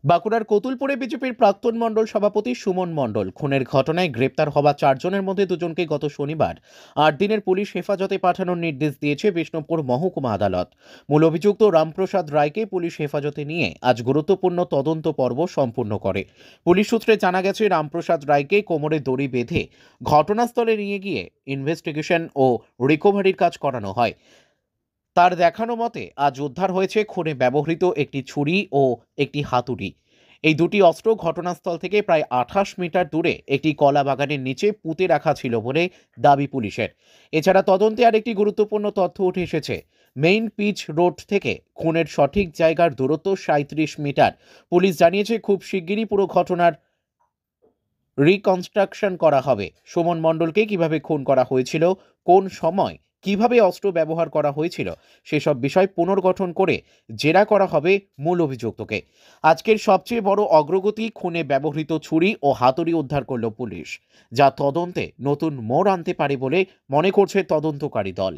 বাঁকুড়ার কতুলপুরে বিজেপির প্রাক্তন মণ্ডল সভাপতি সুমন মণ্ডল খুনের ঘটনায় গ্রেপ্তার হওয়া 4 জনের মধ্যে 2জনকে গত শনিবার 8 দিনের পুলিশ হেফাজতে পাঠানোর নির্দেশ দিয়েছে বিষ্ণুপুর মহকুমা আদালত। মূল অভিযুক্ত রামপ্রসাদ রায়কে পুলিশ হেফাজতে নিয়ে আজ গুরুত্বপূর্ণ তদন্ত পর্ব সম্পূর্ণ করে। পুলিশ সূত্রে জানা গেছে, রামপ্রসাদ রায়কে কোমরে দড়ি বেঁধে ঘটনাস্থলে নিয়ে গিয়ে ইনভেস্টিগেশন ও রিকভারির কাজ করানো হয়। তার দেখানো মতে আজ উদ্ধার হয়েছে খুনে ব্যবহৃত একটি ছুরি ও একটি হাতুড়ি। এই দুটি অস্ত্র ঘটনাস্থল থেকে প্রায় 28 মিটার দূরে একটি কলা বাগানের নিচে পুঁতে রাখা ছিল বলে দাবি পুলিশের। এছাড়া তদন্তে আরেকটি গুরুত্বপূর্ণ তথ্য উঠে এসেছে। মেইন পিচ রোড থেকে খুনের সঠিক জায়গার দূরত্ব 37 মিটার। পুলিশ জানিয়েছে, খুব শিগগিরই পুরো ঘটনার রিকনস্ট্রাকশন করা হবে। সুমন মণ্ডলকে কিভাবে খুন করা হয়েছিল, কোন সময়, কিভাবে অস্ত্র ব্যবহার করা হয়েছিল, সেসব বিষয় পুনর্গঠন করে জেরা করা হবে মূল অভিযুক্তকে। আজকের সবচেয়ে বড় অগ্রগতি, খুনে ব্যবহৃত ছুরি ও হাতুড়ি উদ্ধার করল পুলিশ, যা তদন্তে নতুন মোড় আনতে পারে বলে মনে করছে তদন্তকারী দল।